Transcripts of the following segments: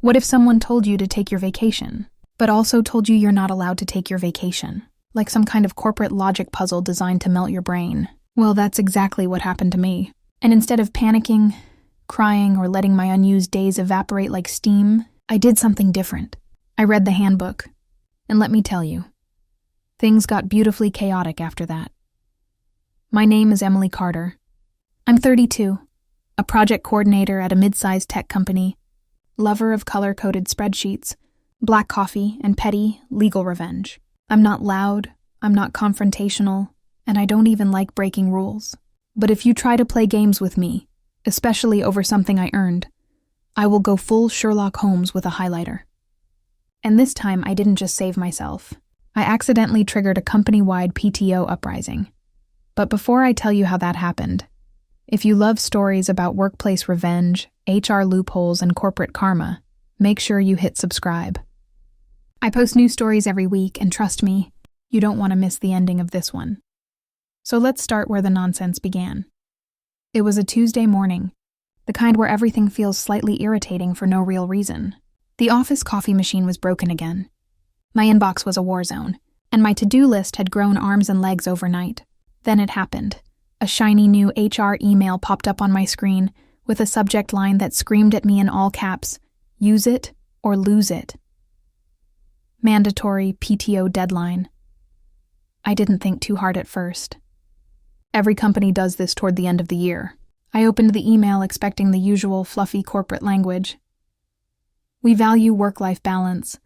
What if someone told you to take your vacation, but also told you you're not allowed to take your vacation? Like some kind of corporate logic puzzle designed to melt your brain. Well, that's exactly what happened to me. And instead of panicking, crying, or letting my unused days evaporate like steam, I did something different. I read the handbook. And let me tell you, things got beautifully chaotic after that. My name is Emily Carter. I'm 32, a project coordinator at a mid-sized tech company, lover of color-coded spreadsheets, black coffee, and petty, legal revenge. I'm not loud, I'm not confrontational, and I don't even like breaking rules. But if you try to play games with me, especially over something I earned, I will go full Sherlock Holmes with a highlighter. And this time I didn't just save myself. I accidentally triggered a company-wide PTO uprising. But before I tell you how that happened, if you love stories about workplace revenge, HR loopholes, and corporate karma, make sure you hit subscribe. I post new stories every week, and trust me, you don't want to miss the ending of this one. So let's start where the nonsense began. It was a Tuesday morning, the kind where everything feels slightly irritating for no real reason. The office coffee machine was broken again. My inbox was a war zone, and my to-do list had grown arms and legs overnight. Then it happened. A shiny new HR email popped up on my screen with a subject line that screamed at me in all caps, "Use it or lose it." Mandatory PTO deadline. I didn't think too hard at first. Every company does this toward the end of the year. I opened the email expecting the usual fluffy corporate language. We value work-life balance.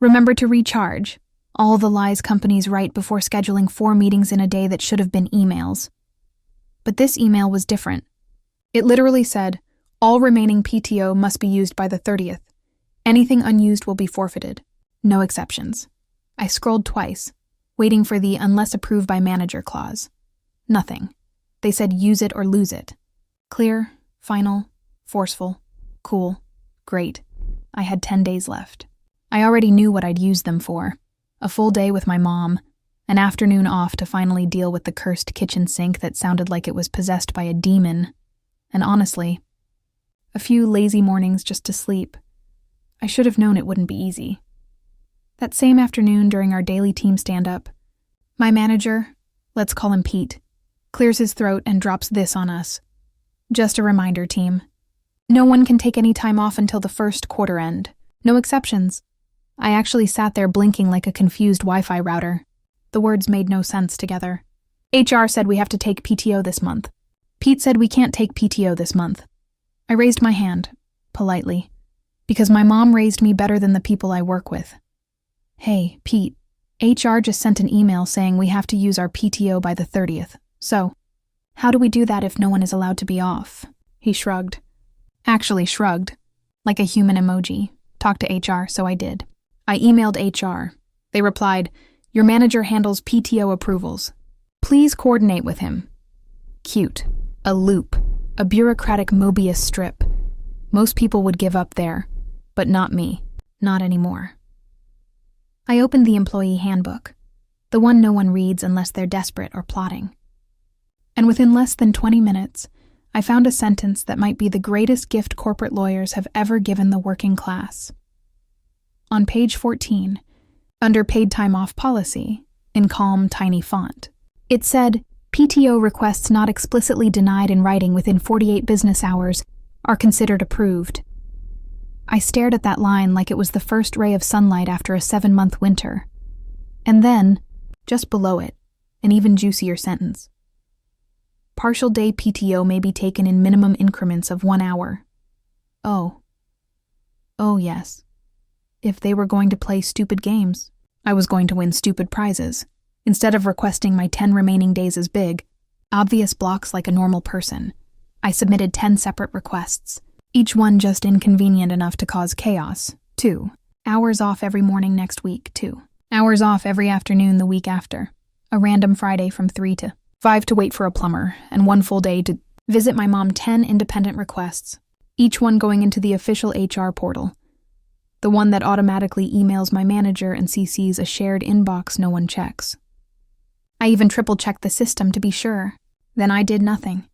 Remember to recharge. All the lies companies write before scheduling 4 meetings in a day that should have been emails. But this email was different. It literally said, all remaining PTO must be used by the 30th. Anything unused will be forfeited. No exceptions. I scrolled twice, waiting for the unless approved by manager clause. Nothing. They said use it or lose it. Clear, final, forceful, cool, great. I had 10 days left. I already knew what I'd use them for. A full day with my mom, an afternoon off to finally deal with the cursed kitchen sink that sounded like it was possessed by a demon, and honestly, a few lazy mornings just to sleep. I should have known it wouldn't be easy. That same afternoon during our daily team stand-up, my manager, let's call him Pete, clears his throat and drops this on us. Just a reminder, team. No one can take any time off until the first quarter end. No exceptions. I actually sat there blinking like a confused Wi-Fi router. The words made no sense together. HR said we have to take PTO this month. Pete said we can't take PTO this month. I raised my hand, politely, because my mom raised me better than the people I work with. Hey, Pete, HR just sent an email saying we have to use our PTO by the 30th. So, how do we do that if no one is allowed to be off? He shrugged. Actually shrugged, like a human emoji. Talk to HR, so I did. I emailed HR. They replied, your manager handles PTO approvals. Please coordinate with him. Cute. A loop. A bureaucratic Mobius strip. Most people would give up there, but not me. Not anymore. I opened the employee handbook, the one no one reads unless they're desperate or plotting. And within less than 20 minutes, I found a sentence that might be the greatest gift corporate lawyers have ever given the working class. On page 14, under paid time off policy, in calm, tiny font, it said, PTO requests not explicitly denied in writing within 48 business hours are considered approved. I stared at that line like it was the first ray of sunlight after a 7-month winter. And then, just below it, an even juicier sentence. Partial day PTO may be taken in minimum increments of 1 hour. Oh. Oh, yes. If they were going to play stupid games, I was going to win stupid prizes. Instead of requesting my 10 remaining days as big, obvious blocks like a normal person, I submitted 10 separate requests. Each one just inconvenient enough to cause chaos. 2 hours off every morning next week. 2 hours off every afternoon the week after. A random Friday from 3 to 5 to wait for a plumber, and 1 full day to visit my mom. 10 independent requests, each one going into the official HR portal. The one that automatically emails my manager and CCs a shared inbox no one checks. I even triple-checked the system to be sure. Then I did nothing.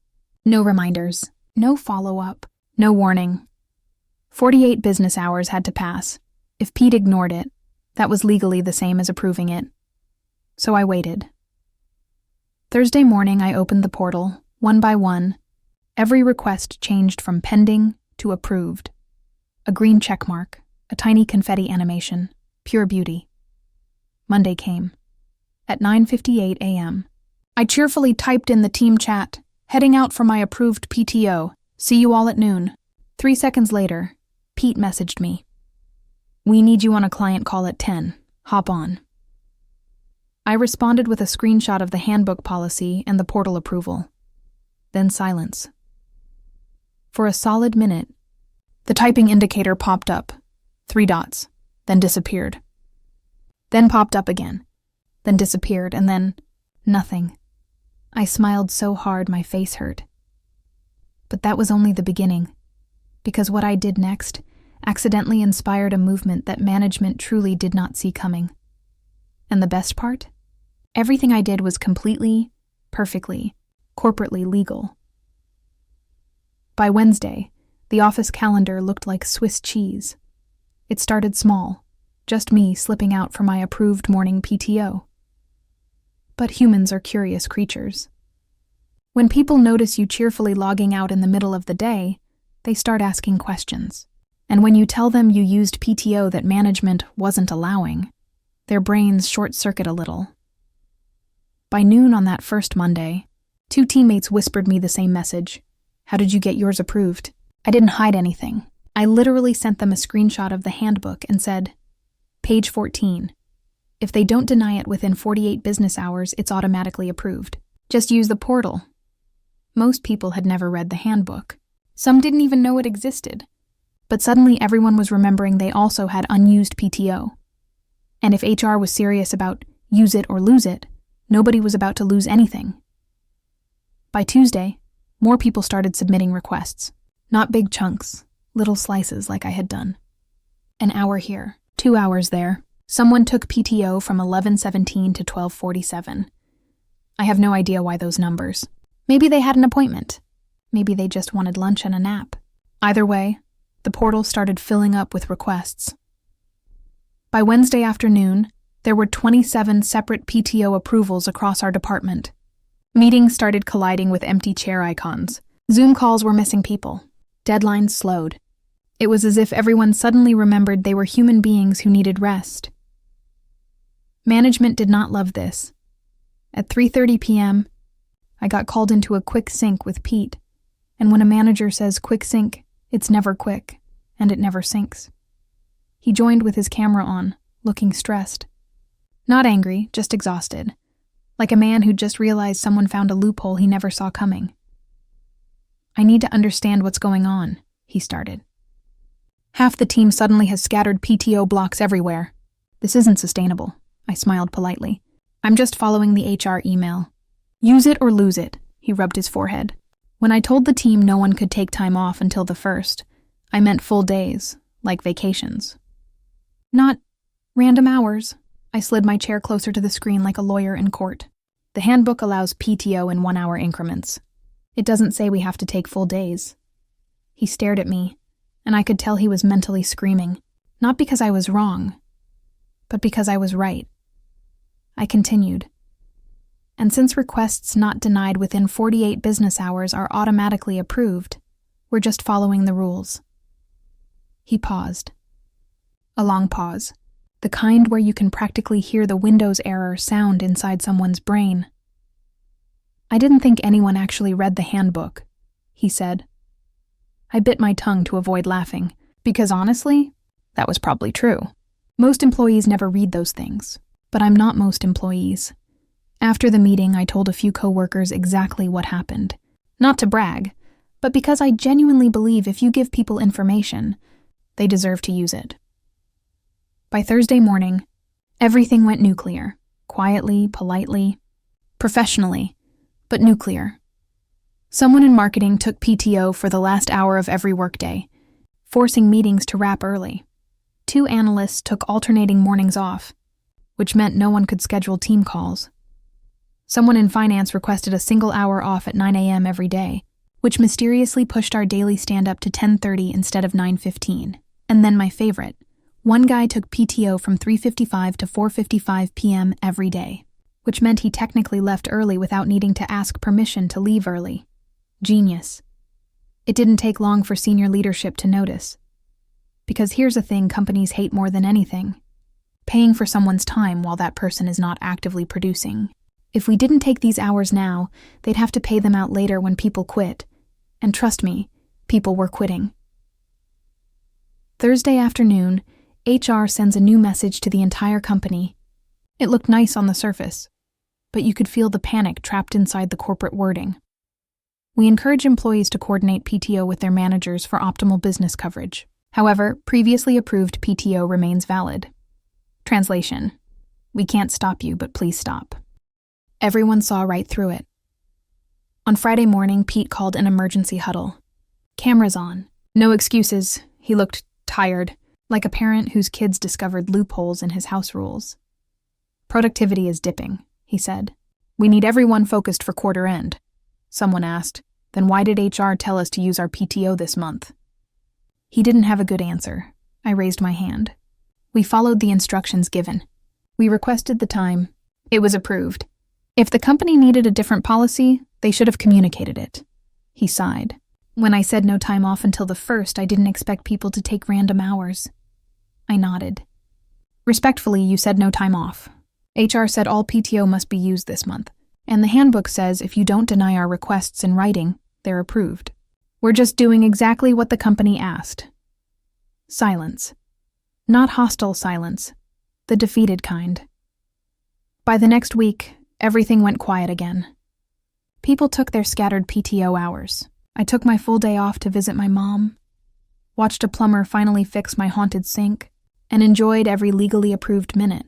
No reminders, no follow-up. No warning. 48 business hours had to pass. If Pete ignored it, that was legally the same as approving it. So I waited. Thursday morning, I opened the portal, one by one. Every request changed from pending to approved. A green check mark, a tiny confetti animation, pure beauty. Monday came. At 9:58 a.m., I cheerfully typed in the team chat, heading out for my approved PTO. See you all at noon. 3 seconds later, Pete messaged me. We need you on a client call at 10. Hop on. I responded with a screenshot of the handbook policy and the portal approval. Then silence. For a solid minute, the typing indicator popped up, 3 dots, then disappeared. Then popped up again, then disappeared, and then nothing. I smiled so hard my face hurt. But that was only the beginning, because what I did next accidentally inspired a movement that management truly did not see coming. And the best part? Everything I did was completely, perfectly, corporately legal. By Wednesday, the office calendar looked like Swiss cheese. It started small, just me slipping out for my approved morning PTO. But humans are curious creatures. When people notice you cheerfully logging out in the middle of the day, they start asking questions. And when you tell them you used PTO that management wasn't allowing, their brains short-circuit a little. By noon on that first Monday, 2 teammates whispered me the same message. How did you get yours approved? I didn't hide anything. I literally sent them a screenshot of the handbook and said, Page 14. If they don't deny it within 48 business hours, it's automatically approved. Just use the portal. Most people had never read the handbook. Some didn't even know it existed. But suddenly everyone was remembering they also had unused PTO. And if HR was serious about use it or lose it, nobody was about to lose anything. By Tuesday, more people started submitting requests. Not big chunks, little slices like I had done. An hour here, 2 hours there. Someone took PTO from 11:17 to 12:47. I have no idea why those numbers. Maybe they had an appointment. Maybe they just wanted lunch and a nap. Either way, the portal started filling up with requests. By Wednesday afternoon, there were 27 separate PTO approvals across our department. Meetings started colliding with empty chair icons. Zoom calls were missing people. Deadlines slowed. It was as if everyone suddenly remembered they were human beings who needed rest. Management did not love this. At 3:30 p.m., I got called into a quick sync with Pete, and when a manager says quick sync, it's never quick, and it never syncs. He joined with his camera on, looking stressed. Not angry, just exhausted, like a man who just realized someone found a loophole he never saw coming. I need to understand what's going on, he started. Half the team suddenly has scattered PTO blocks everywhere. This isn't sustainable, I smiled politely. I'm just following the HR email. Use it or lose it, he rubbed his forehead. When I told the team no one could take time off until the 1st, I meant full days, like vacations. Not random hours. I slid my chair closer to the screen like a lawyer in court. The handbook allows PTO in 1-hour increments. It doesn't say we have to take full days. He stared at me, and I could tell he was mentally screaming, not because I was wrong, but because I was right. I continued. And since requests not denied within 48 business hours are automatically approved, we're just following the rules. He paused. A long pause, the kind where you can practically hear the Windows error sound inside someone's brain. I didn't think anyone actually read the handbook, he said. I bit my tongue to avoid laughing, because honestly, that was probably true. Most employees never read those things, but I'm not most employees. After the meeting, I told a few coworkers exactly what happened. Not to brag, but because I genuinely believe if you give people information, they deserve to use it. By Thursday morning, everything went nuclear, quietly, politely, professionally, but nuclear. Someone in marketing took PTO for the last hour of every workday, forcing meetings to wrap early. 2 analysts took alternating mornings off, which meant no one could schedule team calls. Someone in finance requested a single hour off at 9 a.m. every day, which mysteriously pushed our daily stand-up to 10:30 instead of 9:15. And then my favorite. One guy took PTO from 3:55 to 4:55 p.m. every day, which meant he technically left early without needing to ask permission to leave early. Genius. It didn't take long for senior leadership to notice. Because here's a thing companies hate more than anything: paying for someone's time while that person is not actively producing. If we didn't take these hours now, they'd have to pay them out later when people quit. And trust me, people were quitting. Thursday afternoon, HR sends a new message to the entire company. It looked nice on the surface, but you could feel the panic trapped inside the corporate wording. We encourage employees to coordinate PTO with their managers for optimal business coverage. However, previously approved PTO remains valid. Translation: we can't stop you, but please stop. Everyone saw right through it. On Friday morning, Pete called an emergency huddle. Cameras on. No excuses. He looked tired, like a parent whose kids discovered loopholes in his house rules. Productivity is dipping, he said. We need everyone focused for quarter end. Someone asked, then why did HR tell us to use our PTO this month? He didn't have a good answer. I raised my hand. We followed the instructions given. We requested the time. It was approved. If the company needed a different policy, they should have communicated it. He sighed. When I said no time off until the 1st, I didn't expect people to take random hours. I nodded. Respectfully, you said no time off. HR said all PTO must be used this month, and the handbook says if you don't deny our requests in writing, they're approved. We're just doing exactly what the company asked. Silence. Not hostile silence, the defeated kind. By the next week, everything went quiet again. People took their scattered PTO hours. I took my full day off to visit my mom, watched a plumber finally fix my haunted sink, and enjoyed every legally approved minute.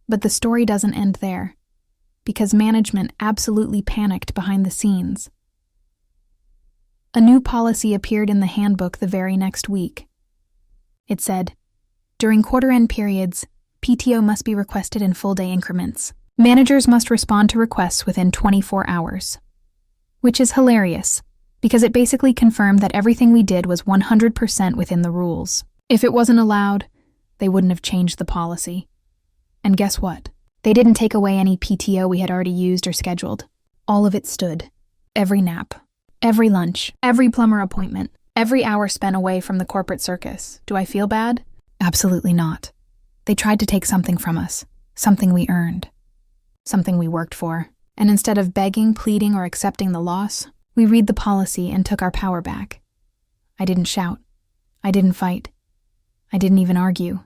But the story doesn't end there, because management absolutely panicked behind the scenes. A new policy appeared in the handbook the very next week. It said, during quarter-end periods, PTO must be requested in full-day increments. Managers must respond to requests within 24 hours. Which is hilarious, because it basically confirmed that everything we did was 100% within the rules. If it wasn't allowed, they wouldn't have changed the policy. And guess what? They didn't take away any PTO we had already used or scheduled. All of it stood. Every nap, every lunch, every plumber appointment, every hour spent away from the corporate circus. Do I feel bad? Absolutely not. They tried to take something from us, something we earned, something we worked for. And instead of begging, pleading, or accepting the loss, we read the policy and took our power back. I didn't shout. I didn't fight. I didn't even argue.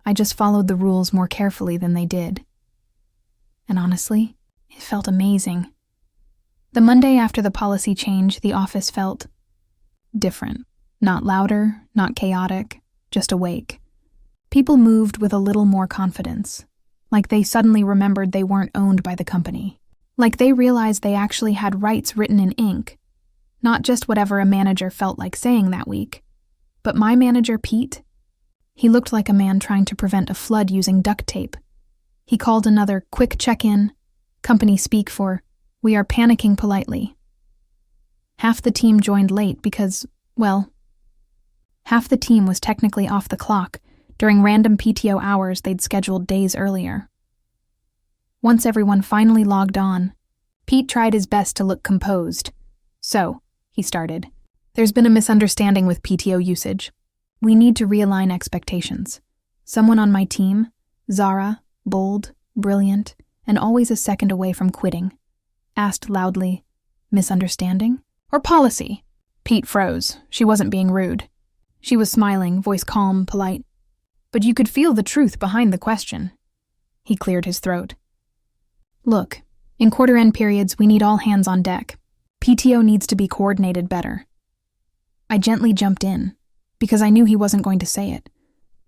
I just followed the rules more carefully than they did. And honestly, it felt amazing. The Monday after the policy change, the office felt different. Not louder, not chaotic, just awake. People moved with a little more confidence, like they suddenly remembered they weren't owned by the company. Like they realized they actually had rights written in ink, not just whatever a manager felt like saying that week. But my manager, Pete, he looked like a man trying to prevent a flood using duct tape. He called another quick check-in, company speak for, we are panicking politely. Half the team joined late because, well, half the team was technically off the clock during random PTO hours they'd scheduled days earlier. Once everyone finally logged on, Pete tried his best to look composed. So, he started, there's been a misunderstanding with PTO usage. We need to realign expectations. Someone on my team, Zara, bold, brilliant, and always a second away from quitting, asked loudly, misunderstanding? Or policy? Pete froze. She wasn't being rude. She was smiling, voice calm, polite. But you could feel the truth behind the question. He cleared his throat. Look, in quarter-end periods, we need all hands on deck. PTO needs to be coordinated better. I gently jumped in, because I knew he wasn't going to say it.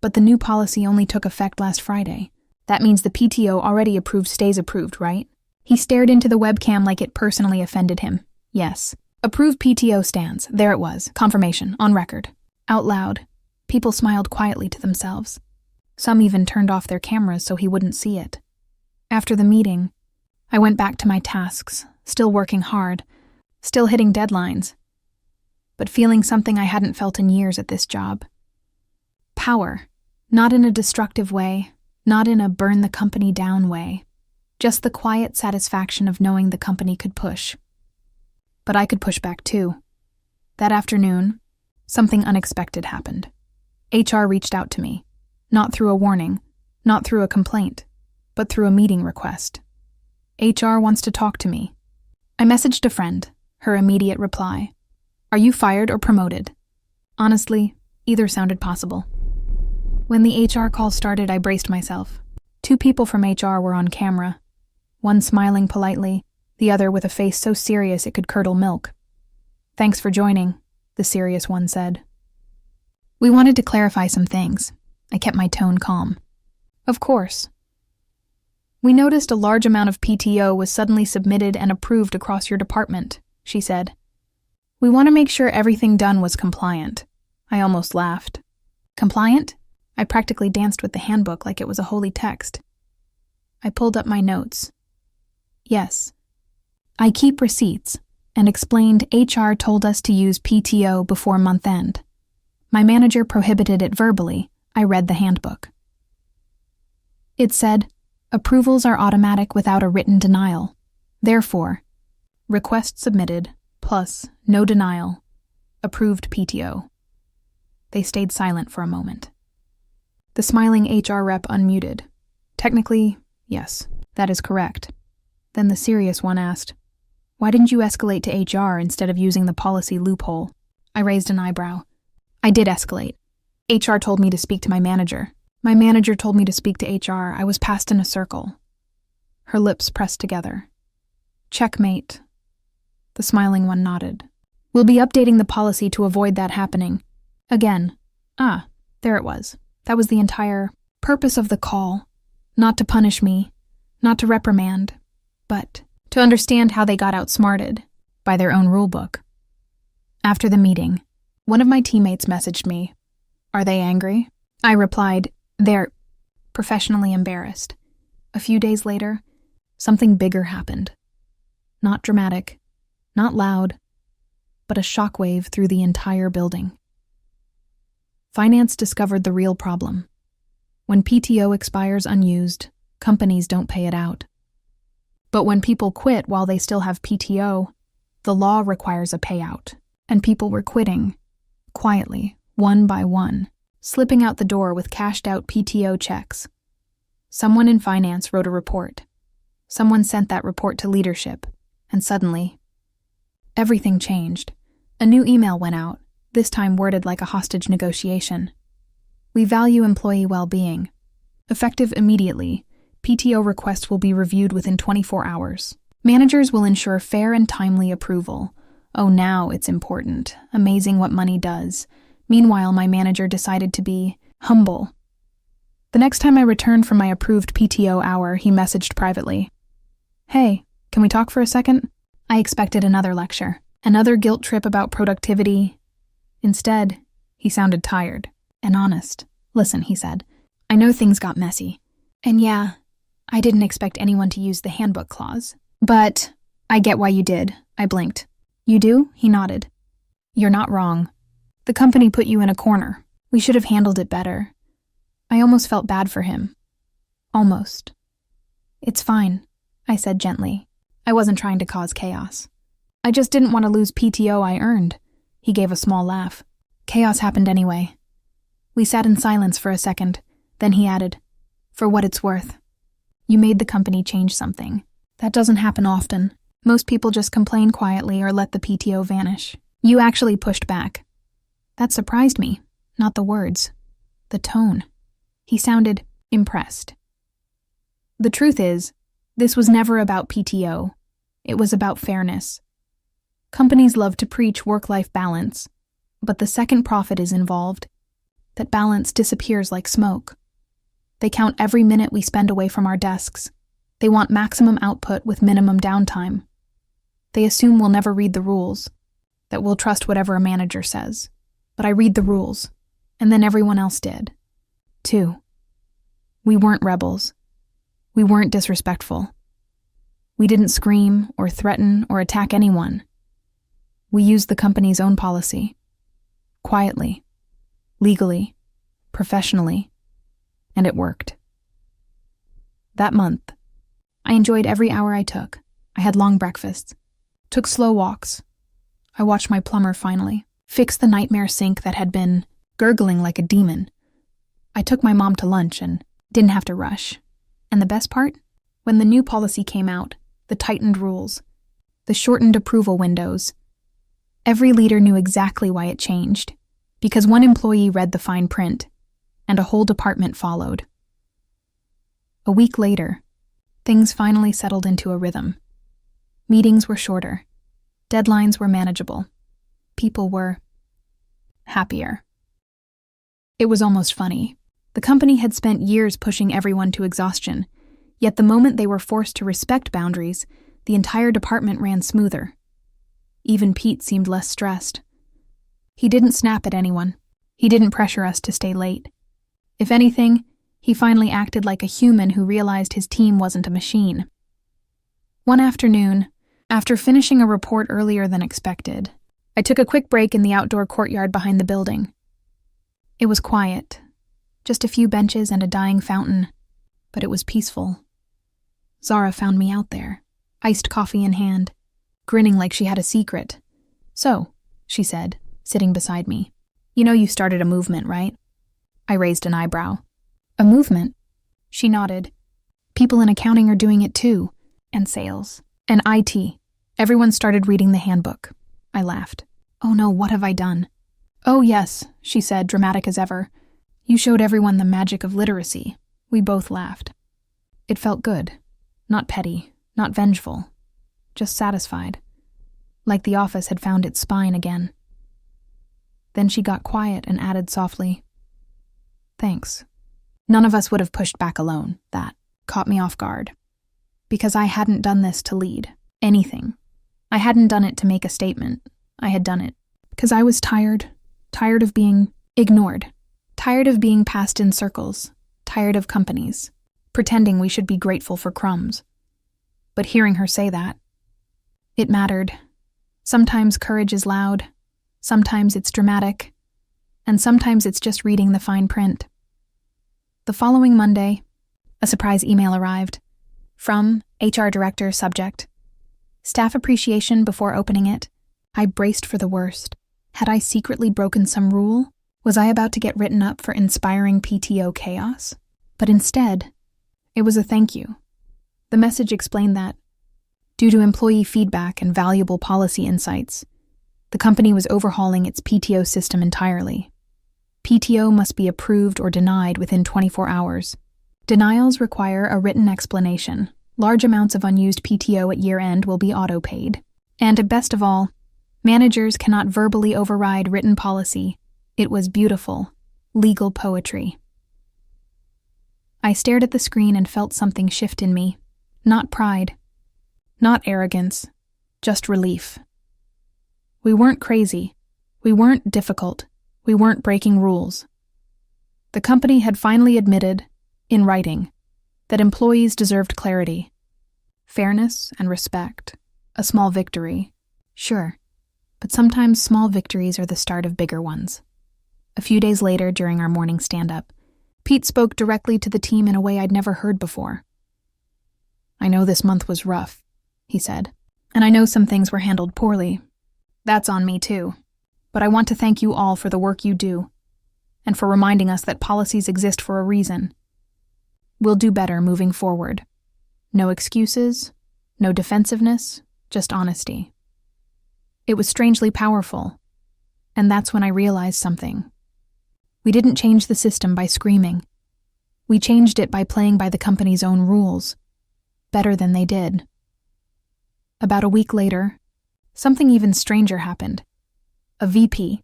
But the new policy only took effect last Friday. That means the PTO already approved stays approved, right? He stared into the webcam like it personally offended him. Yes. Approved PTO stands. There it was. Confirmation. On record. Out loud. People smiled quietly to themselves. Some even turned off their cameras so he wouldn't see it. After the meeting, I went back to my tasks, still working hard, still hitting deadlines, but feeling something I hadn't felt in years at this job. Power, not in a destructive way, not in a burn the company down way, just the quiet satisfaction of knowing the company could push. But I could push back too. That afternoon, something unexpected happened. HR reached out to me, not through a warning, not through a complaint, but through a meeting request. HR wants to talk to me. I messaged a friend, her immediate reply. Are you fired or promoted? Honestly, either sounded possible. When the HR call started, I braced myself. 2 people from HR were on camera, one smiling politely, the other with a face so serious it could curdle milk. Thanks for joining, the serious one said. We wanted to clarify some things. I kept my tone calm. Of course. We noticed a large amount of PTO was suddenly submitted and approved across your department, she said. We want to make sure everything done was compliant. I almost laughed. Compliant? I practically danced with the handbook like it was a holy text. I pulled up my notes. Yes. I keep receipts, and explained HR told us to use PTO before month end. My manager prohibited it verbally. I read the handbook. It said, approvals are automatic without a written denial. Therefore, request submitted, plus no denial, approved PTO. They stayed silent for a moment. The smiling HR rep unmuted. Technically, yes, that is correct. Then the serious one asked, why didn't you escalate to HR instead of using the policy loophole? I raised an eyebrow. I did escalate. HR told me to speak to my manager. My manager told me to speak to HR. I was passed in a circle. Her lips pressed together. Checkmate. The smiling one nodded. We'll be updating the policy to avoid that happening. Again. There it was. That was the entire purpose of the call. Not to punish me, not to reprimand, but to understand how they got outsmarted by their own rulebook. After the meeting, one of my teammates messaged me. Are they angry? I replied, they're professionally embarrassed. A few days later, something bigger happened. Not dramatic, not loud, but a shockwave through the entire building. Finance discovered the real problem. When PTO expires unused, companies don't pay it out. But when people quit while they still have PTO, the law requires a payout. And people were quitting, quietly, one by one, slipping out the door with cashed-out PTO checks. Someone in finance wrote a report. Someone sent that report to leadership, and suddenly, everything changed. A new email went out, this time worded like a hostage negotiation. We value employee well-being. Effective immediately, PTO requests will be reviewed within 24 hours. Managers will ensure fair and timely approval. Oh, now it's important. Amazing what money does. Meanwhile, my manager decided to be humble. The next time I returned from my approved PTO hour, he messaged privately. Hey, can we talk for a second? I expected another lecture, another guilt trip about productivity. Instead, he sounded tired and honest. Listen, he said, I know things got messy. And yeah, I didn't expect anyone to use the handbook clause. But I get why you did. I blinked. You do? He nodded. You're not wrong. The company put you in a corner. We should have handled it better. I almost felt bad for him. Almost. It's fine, I said gently. I wasn't trying to cause chaos. I just didn't want to lose PTO I earned. He gave a small laugh. Chaos happened anyway. We sat in silence for a second. Then he added, for what it's worth. You made the company change something. That doesn't happen often. Most people just complain quietly or let the PTO vanish. You actually pushed back. That surprised me, not the words, the tone. He sounded impressed. The truth is, this was never about PTO. It was about fairness. Companies love to preach work-life balance, but the second profit is involved. That balance disappears like smoke. They count every minute we spend away from our desks. They want maximum output with minimum downtime. They assume we'll never read the rules, that we'll trust whatever a manager says. But I read the rules, and then everyone else did, too. We weren't rebels. We weren't disrespectful. We didn't scream or threaten or attack anyone. We used the company's own policy. Quietly, legally, professionally, and it worked. That month, I enjoyed every hour I took. I had long breakfasts, took slow walks. I watched my plumber finally fix the nightmare sink that had been gurgling like a demon. I took my mom to lunch and didn't have to rush. And the best part? When the new policy came out, the tightened rules, the shortened approval windows, every leader knew exactly why it changed, because one employee read the fine print, and a whole department followed. A week later, things finally settled into a rhythm. Meetings were shorter. Deadlines were manageable. People were happier. It was almost funny. The company had spent years pushing everyone to exhaustion, yet the moment they were forced to respect boundaries, the entire department ran smoother. Even Pete seemed less stressed. He didn't snap at anyone. He didn't pressure us to stay late. If anything, he finally acted like a human who realized his team wasn't a machine. One afternoon, after finishing a report earlier than expected, I took a quick break in the outdoor courtyard behind the building. It was quiet, just a few benches and a dying fountain, but it was peaceful. Zara found me out there, iced coffee in hand, grinning like she had a secret. "So," she said, sitting beside me, "you know you started a movement, right?" I raised an eyebrow. "A movement?" She nodded. "People in accounting are doing it too, and sales, and IT. Everyone started reading the handbook." I laughed. "Oh no, what have I done?" "Oh yes," she said, dramatic as ever. "You showed everyone the magic of literacy." We both laughed. It felt good. Not petty, not vengeful. Just satisfied. Like the office had found its spine again. Then she got quiet and added softly, "Thanks." None of us would have pushed back alone. That caught me off guard. Because I hadn't done this to lead anything. I hadn't done it to make a statement. I had done it because I was tired of being ignored, tired of being passed in circles, tired of companies, pretending we should be grateful for crumbs. But hearing her say that, it mattered. Sometimes courage is loud, sometimes it's dramatic, and sometimes it's just reading the fine print. The following Monday, a surprise email arrived. From HR Director, subject. Staff appreciation. Before opening it, I braced for the worst. Had I secretly broken some rule? Was I about to get written up for inspiring PTO chaos? But instead, it was a thank you. The message explained that, due to employee feedback and valuable policy insights, the company was overhauling its PTO system entirely. PTO must be approved or denied within 24 hours. Denials require a written explanation. Large amounts of unused PTO at year-end will be auto-paid. And best of all, managers cannot verbally override written policy. It was beautiful, legal poetry. I stared at the screen and felt something shift in me. Not pride. Not arrogance. Just relief. We weren't crazy. We weren't difficult. We weren't breaking rules. The company had finally admitted, in writing, that employees deserved clarity, fairness, and respect. A small victory, sure, but sometimes small victories are the start of bigger ones. A few days later, during our morning stand-up, Pete spoke directly to the team in a way I'd never heard before. "I know this month was rough," he said, "and I know some things were handled poorly. That's on me too. But I want to thank you all for the work you do, and for reminding us that policies exist for a reason. We'll do better moving forward. No excuses, no defensiveness, just honesty." It was strangely powerful, and that's when I realized something. We didn't change the system by screaming. We changed it by playing by the company's own rules, better than they did. About a week later, something even stranger happened. A VP,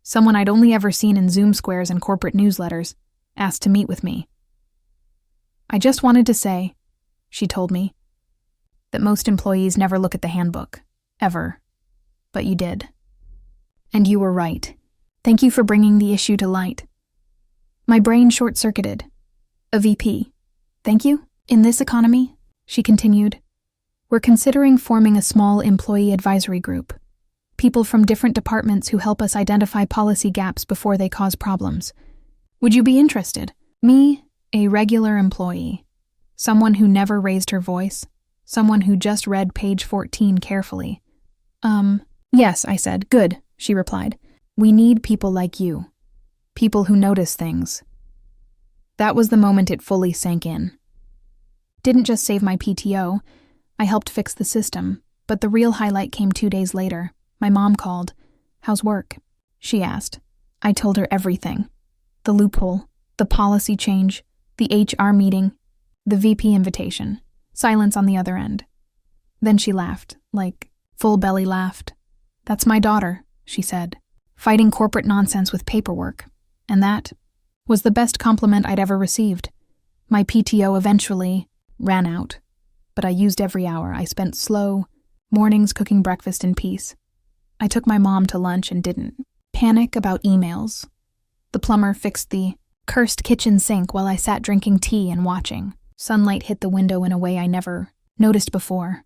someone I'd only ever seen in Zoom squares and corporate newsletters, asked to meet with me. "I just wanted to say," she told me, "that most employees never look at the handbook, ever. But you did. And you were right. Thank you for bringing the issue to light." My brain short-circuited. A VP. "Thank you? In this economy," she continued, "we're considering forming a small employee advisory group. People from different departments who help us identify policy gaps before they cause problems. Would you be interested? Me, a regular employee. Someone who never raised her voice. Someone who just read page 14 carefully. Yes, I said. Good, she replied. We need people like you. People who notice things. That was the moment it fully sank in. Didn't just save my PTO. I helped fix the system, but the real highlight came 2 days later. My mom called. How's work? She asked. I told her everything. The loophole, the policy change, the HR meeting, the VP invitation. Silence on the other end. Then she laughed, like full belly laughed. That's my daughter, she said, fighting corporate nonsense with paperwork. And that was the best compliment I'd ever received. My PTO eventually ran out, but I used every hour. I spent slow mornings cooking breakfast in peace. I took my mom to lunch and didn't panic about emails. The plumber fixed the cursed kitchen sink while I sat drinking tea and watching. Sunlight hit the window in a way I never noticed before.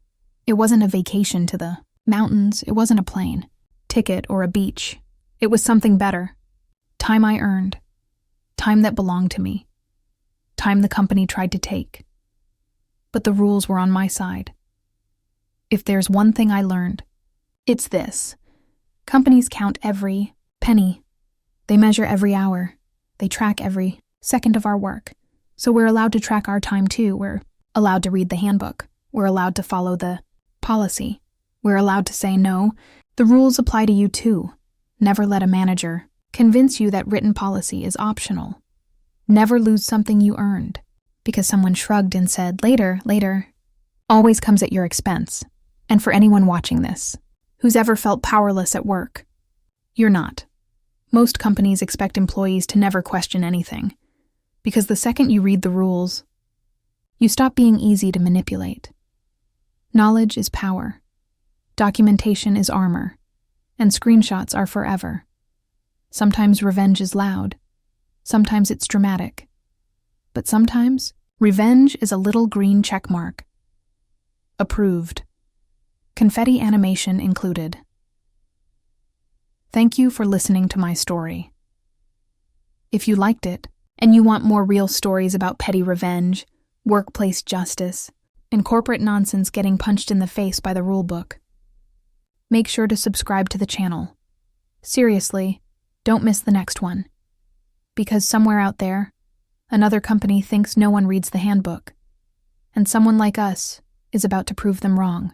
It wasn't a vacation to the mountains. It wasn't a plane, ticket, or a beach. It was something better. Time I earned. Time that belonged to me. Time the company tried to take. But the rules were on my side. If there's one thing I learned, it's this. Companies count every penny. They measure every hour. They track every second of our work. So we're allowed to track our time too. We're allowed to read the handbook. We're allowed to follow the policy. We're allowed to say no. The rules apply to you too. Never let a manager convince you that written policy is optional. Never lose something you earned because someone shrugged and said, later, always comes at your expense. And for anyone watching this, who's ever felt powerless at work, you're not. Most companies expect employees to never question anything, because the second you read the rules, you stop being easy to manipulate. Knowledge is power. Documentation is armor. And screenshots are forever. Sometimes revenge is loud. Sometimes it's dramatic. But sometimes, revenge is a little green check mark. Approved. Confetti animation included. Thank you for listening to my story. If you liked it, and you want more real stories about petty revenge, workplace justice, and corporate nonsense getting punched in the face by the rulebook, make sure to subscribe to the channel. Seriously, don't miss the next one. Because somewhere out there, another company thinks no one reads the handbook, and someone like us is about to prove them wrong.